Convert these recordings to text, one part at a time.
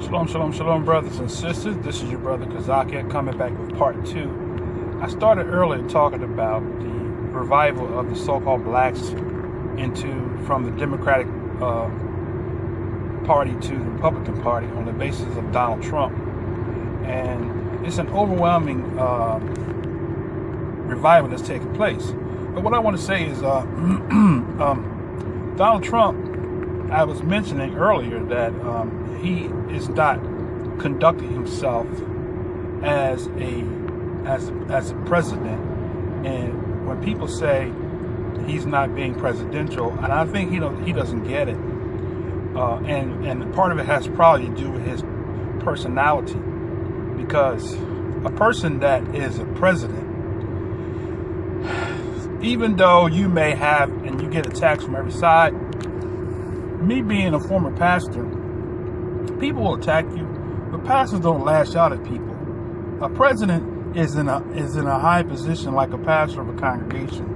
Shalom, shalom, shalom, brothers and sisters. This is your brother Kazakia coming back with part 2. I started earlier talking about the revival of the so-called blacks from the Democratic Party to the Republican Party on the basis of Donald Trump. And it's an overwhelming revival that's taking place. But what I want to say is Donald Trump, I was mentioning earlier that he is not conducting himself as a president, and when people say he's not being presidential, and I think he doesn't get it, and part of it has probably to do with his personality, because a person that is a president, even though you may have and you get attacks from every side. Me being a former pastor, people will attack you, but pastors don't lash out at people. A president is in a high position like a pastor of a congregation,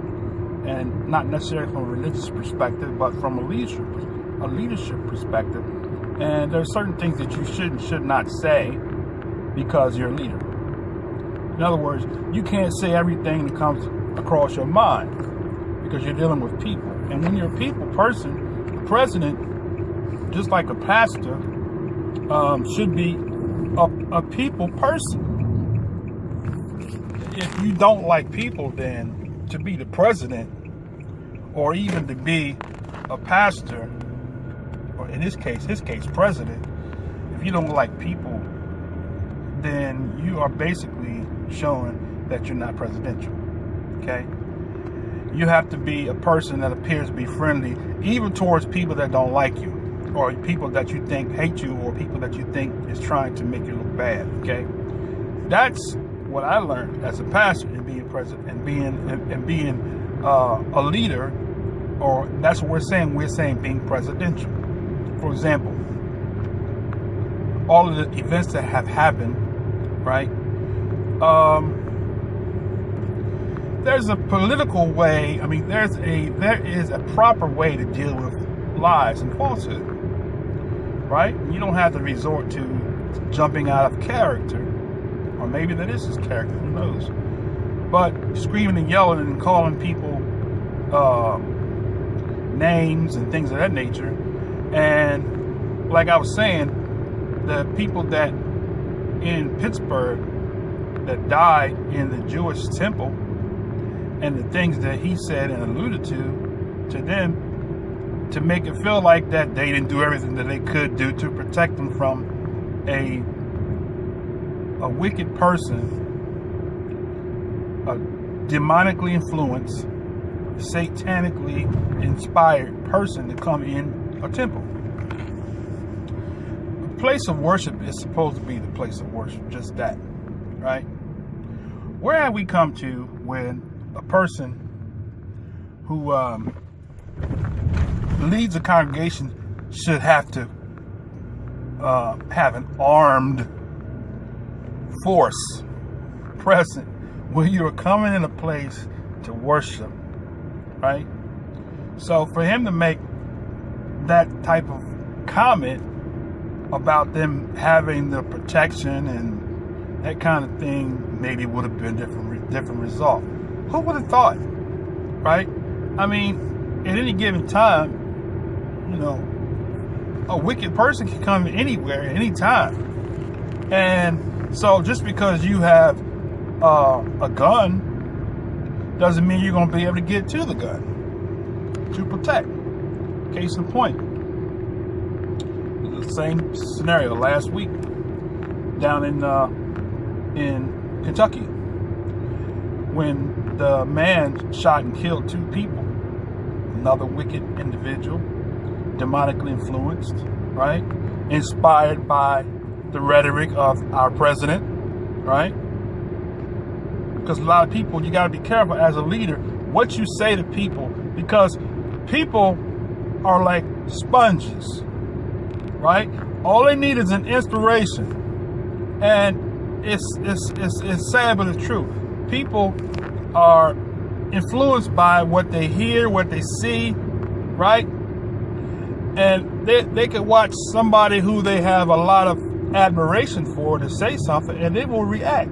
and not necessarily from a religious perspective, but from a leadership perspective. And there are certain things that you should not say because you're a leader. In other words, you can't say everything that comes across your mind because you're dealing with people. And when you're a people person, president, just like a pastor, should be a people person. If you don't like people, then to be the president, or even to be a pastor, or in his case president, if you don't like people, then you are basically showing that you're not presidential. Okay? You have to be a person that appears to be friendly, even towards people that don't like you, or people that you think hate you, or people that you think is trying to make you look bad. Okay, that's what I learned as a pastor and being president and being a leader, or that's what we're saying. We're saying being presidential. For example, all of the events that have happened, right? There's a political way. I mean, there is a proper way to deal with lies and falsehood, right? You don't have to resort to jumping out of character, or maybe that is his character, who knows? But screaming and yelling and calling people names and things of that nature. And like I was saying, the people that in Pittsburgh that died in the Jewish temple, and the things that he said and alluded to them, to make it feel like that they didn't do everything that they could do to protect them from a wicked person, a demonically influenced, satanically inspired person to come in a temple. The place of worship is supposed to be the place of worship, just that, right? Where have we come to when a person who leads a congregation should have to have an armed force present when you're coming in a place to worship, right? So for him to make that type of comment about them having the protection and that kind of thing, maybe would have been different result. Who would have thought, right? I mean, at any given time, a wicked person can come anywhere, anytime. And so just because you have a gun doesn't mean you're going to be able to get to the gun to protect. Case in point, the same scenario last week down in Kentucky, when the man shot and killed 2 people, another wicked individual, demonically influenced, right? Inspired by the rhetoric of our president, right? Because a lot of people, you got to be careful as a leader what you say to people, because people are like sponges, right? All they need is an inspiration, and it's sad but it's true. People are influenced by what they hear, what they see, right? And they could watch somebody who they have a lot of admiration for to say something, and they will react.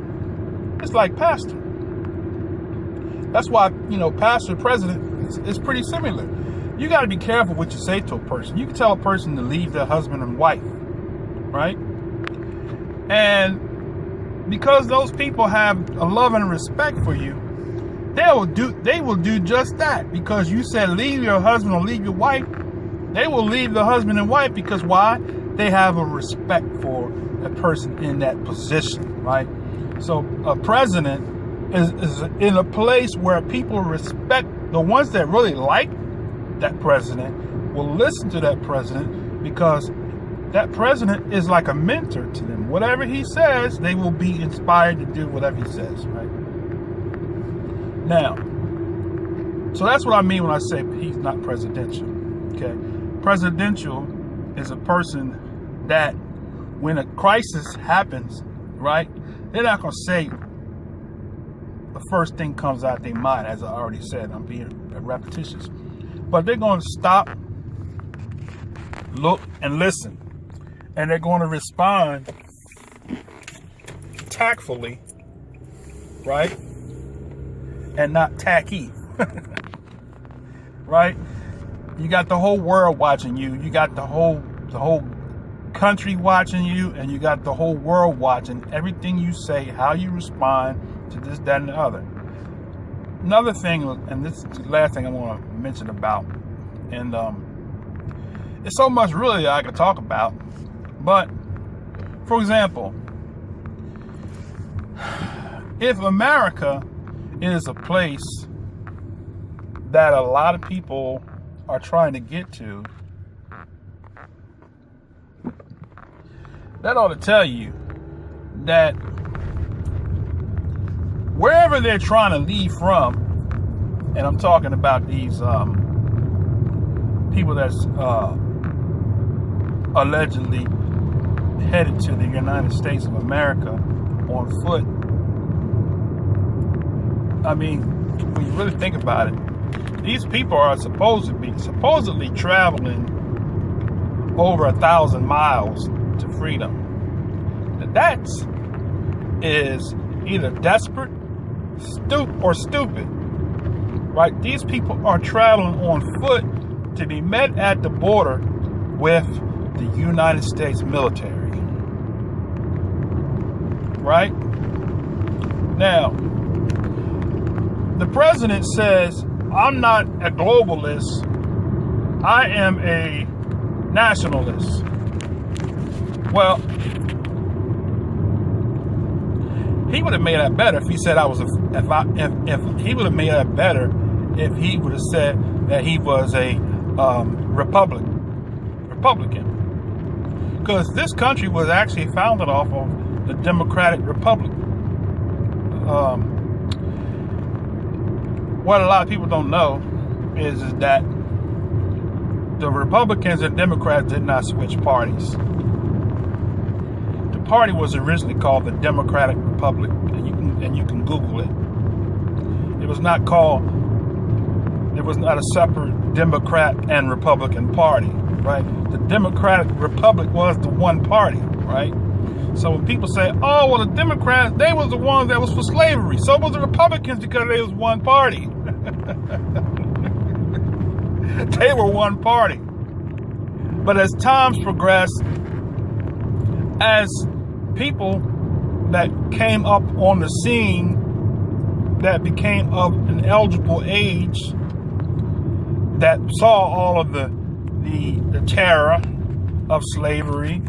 It's like pastor. That's why, pastor president is pretty similar. You got to be careful what you say to a person. You can tell a person to leave their husband and wife, right? And because those people have a love and respect for you, they will do just that. Because you said leave your husband or leave your wife, they will leave the husband and wife because why? They have a respect for a person in that position, right? So a president is in a place where people respect. The ones that really like that president will listen to that president because that president is like a mentor to them. Whatever he says, they will be inspired to do whatever he says, right? Now, so that's what I mean when I say he's not presidential, okay? Presidential is a person that when a crisis happens, right, they're not going to say the first thing comes out their mind, as I already said. I'm being repetitious. But they're going to stop, look, and listen. And they're going to respond tactfully, right? And not tacky. Right? You got the whole world watching you. You got the whole country watching you, and you got the whole world watching everything you say, how you respond to this, that, and the other. Another thing, and this is the last thing I want to mention about, and it's so much really I could talk about, but for example, if America is a place that a lot of people are trying to get to, that ought to tell you that wherever they're trying to leave from, and I'm talking about these people that's allegedly headed to the United States of America on foot. I mean, when you really think about it, these people are supposedly traveling over 1,000 miles to freedom. That is either desperate, stupid, right? These people are traveling on foot to be met at the border with the United States military, right? Now, the president says, I'm not a globalist, I am a nationalist. Well, he would have made that better if he said if he would have made that better if he would have said that he was a Republican. Because this country was actually founded off of the Democratic Republic. What a lot of people don't know is that the Republicans and Democrats did not switch parties. The party was originally called the Democratic Republic, and you can Google it. It was not a separate Democrat and Republican party, right? The Democratic Republic was the one party, right? So when people say, oh, well, the Democrats, they was the ones that was for slavery. So was the Republicans because they was one party. They were one party. But as times progressed, as people that came up on the scene that became of an eligible age, that saw all of the terror of slavery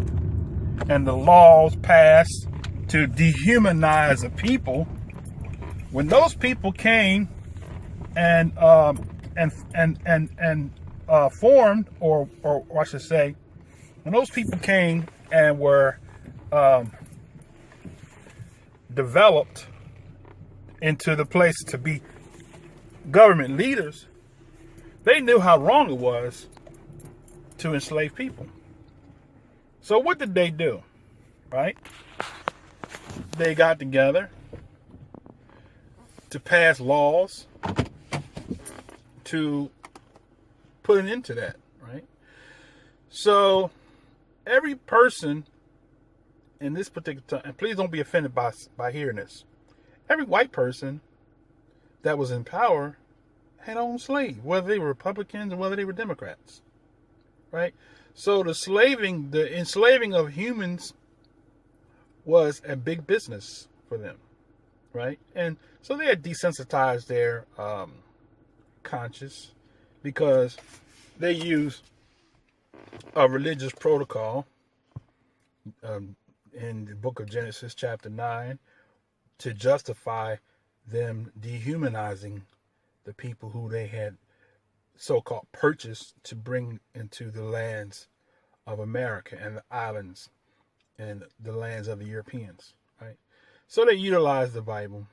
and the laws passed to dehumanize a people, when those people came and formed, or I should say, when those people came and were developed into the place to be government leaders, they knew how wrong it was to enslave people. So what did they do? Right? They got together to pass laws to put an end to that, right? So every person in this particular time, and please don't be offended by hearing this. Every white person that was in power had owned slaves, whether they were Republicans or whether they were Democrats, right? So the enslaving of humans was a big business for them, right? And so they had desensitized their conscience because they used a religious protocol in the book of Genesis chapter 9 to justify them dehumanizing the people who they had so-called purchased to bring into the lands of America and the islands and the lands of the Europeans, right? So they utilized the Bible.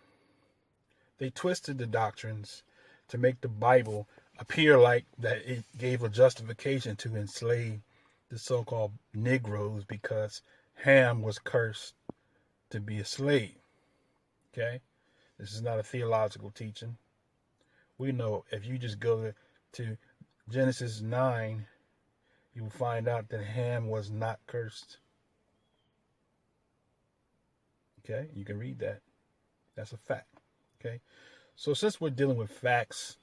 They twisted the doctrines to make the Bible appear like that it gave a justification to enslave the so-called Negroes because Ham was cursed to be a slave. Okay? This is not a theological teaching. We know if you just go to Genesis 9, you will find out that Ham was not cursed. Okay? You can read that. That's a fact. Okay? So since we're dealing with facts,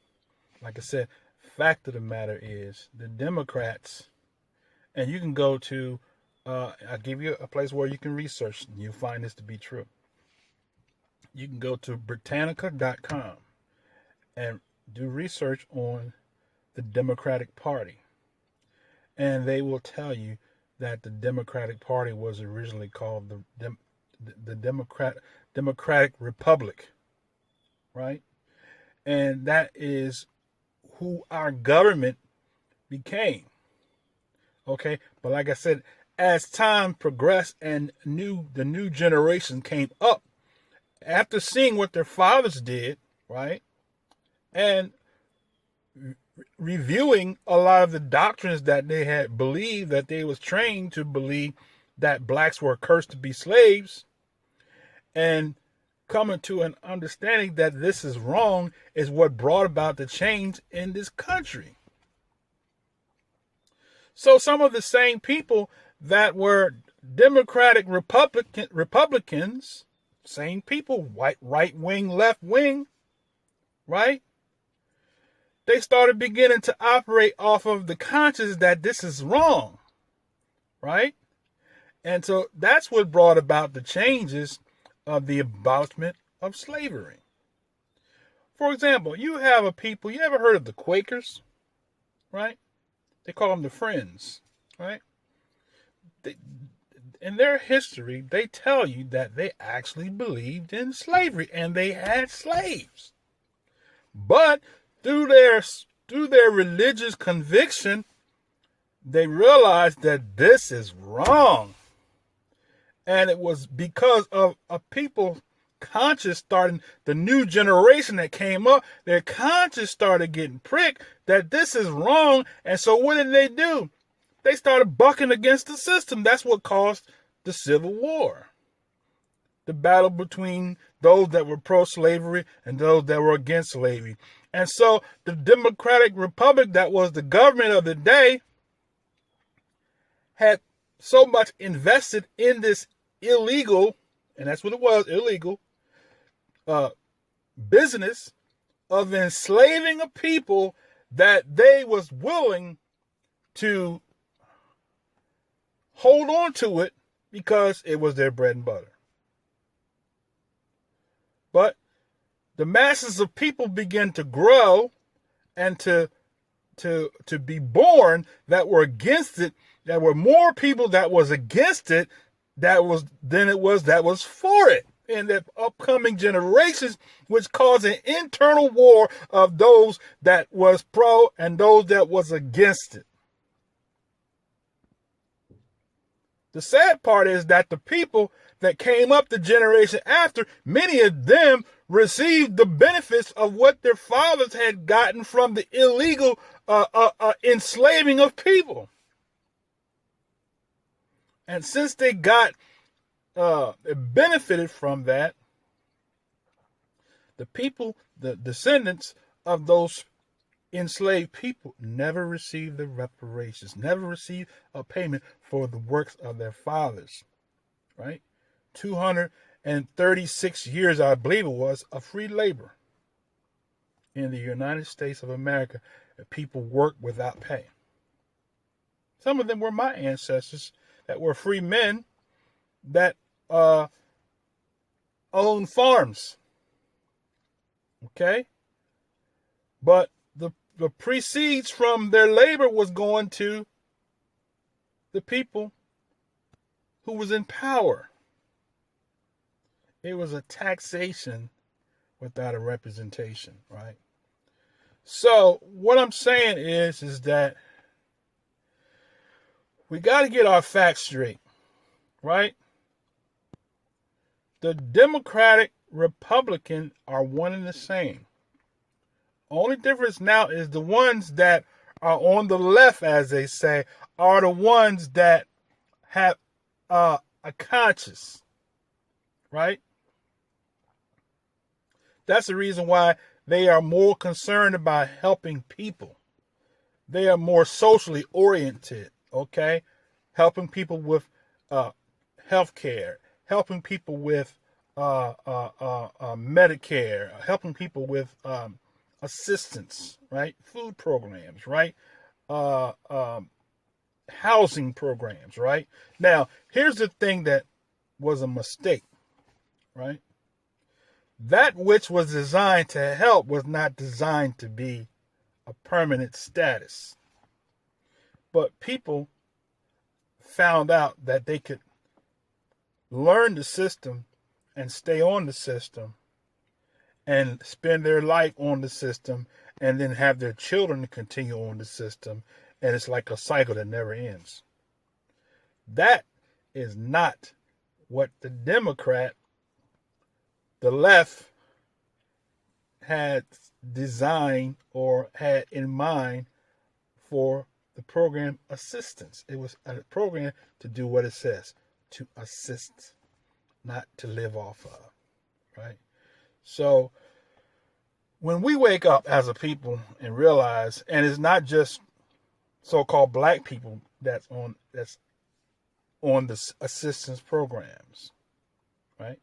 like I said, fact of the matter is the Democrats, and you can go to, I'll give you a place where you can research and you'll find this to be true. You can go to Britannica.com and do research on the Democratic Party. And they will tell you that the Democratic Party was originally called the Democratic Republic, right? And that is who our government became. Okay, but like I said, as time progressed and the new generation came up, after seeing what their fathers did, right, and reviewing a lot of the doctrines that they had believed, that they was trained to believe that blacks were cursed to be slaves, and coming to an understanding that this is wrong is what brought about the change in this country. So some of the same people that were Democratic Republicans, same people, right wing, left wing, right? They started beginning to operate off of the conscience that this is wrong, right? And so that's what brought about the changes of the abolishment of slavery. For example, you have a people, you ever heard of the Quakers, right? They call them the Friends, right? In their history, they tell you that they actually believed in slavery and they had slaves. But through their religious conviction, they realized that this is wrong. And it was because of a people conscious starting, the new generation that came up, their conscience started getting pricked that this is wrong. And so what did they do? They started bucking against the system. That's what caused the Civil War. The battle between those that were pro-slavery and those that were against slavery. And so the Democratic Republic, that was the government of the day, had so much invested in this illegal, and that's what it was, illegal, business of enslaving a people that they was willing to hold on to it because it was their bread and butter. But the masses of people began to grow and to be born that were against it. There were more people that was against it that was for it in the upcoming generations, which caused an internal war of those that was pro and those that was against it. The sad part is that the people that came up the generation after, many of them received the benefits of what their fathers had gotten from the illegal enslaving of people. And since they got benefited from that, the people, the descendants of those enslaved people, never received the reparations, never received a payment for the works of their fathers, right? 236 years, I believe it was, of free labor in the United States of America. People worked without pay. Some of them were my ancestors that were free men that owned farms. Okay? But the proceeds from their labor was going to the people who was in power. It was a taxation without a representation, right? So what I'm saying is that we got to get our facts straight, right? The Democratic, Republican are one and the same. Only difference now is the ones that are on the left, as they say, are the ones that have a conscience, right? That's the reason why they are more concerned about helping people. They are more socially oriented, okay? Helping people with health care, helping people with Medicare, helping people with assistance, right? Food programs, right? Housing programs, right? Now, here's the thing that was a mistake, right? That which was designed to help was not designed to be a permanent status. But people found out that they could learn the system and stay on the system and spend their life on the system and then have their children continue on the system. And it's like a cycle that never ends. That is not what the left had designed or had in mind for the program assistance. It was a program to do what it says, to assist, not to live off of, right? So when we wake up as a people and realize, and it's not just so-called black people that's on the assistance programs, right?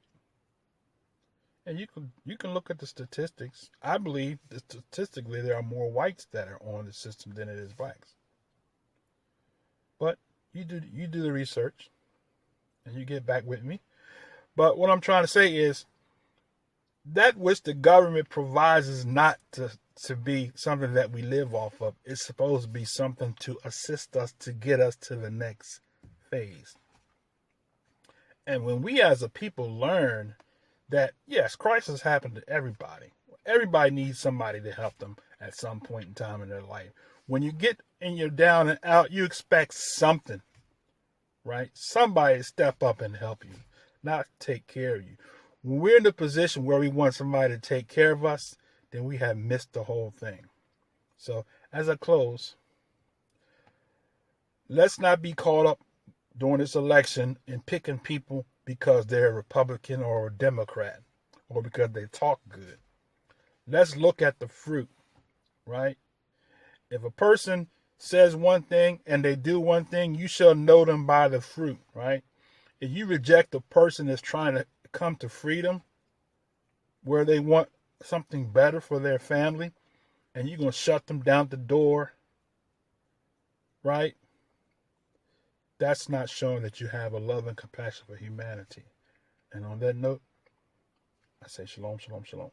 And you can look at the statistics. I believe that statistically there are more whites that are on the system than it is blacks. But you do the research and you get back with me. But what I'm trying to say is that which the government provides is not to be something that we live off of. It's supposed to be something to assist us to get us to the next phase. And when we as a people learn that, yes, crisis happen to everybody. Everybody needs somebody to help them at some point in time in their life. When you get and you're down and out, you expect something, right? Somebody to step up and help you, not take care of you. When we're in the position where we want somebody to take care of us, then we have missed the whole thing. So as I close, let's not be caught up during this election in picking people because they're a Republican or a Democrat or because they talk good. Let's look at the fruit, right? If a person says one thing and they do one thing, you shall know them by the fruit, right? If you reject a person that's trying to come to freedom, where they want something better for their family, and you're going to shut them down the door, right? That's not showing that you have a love and compassion for humanity. And on that note, I say shalom, shalom, shalom.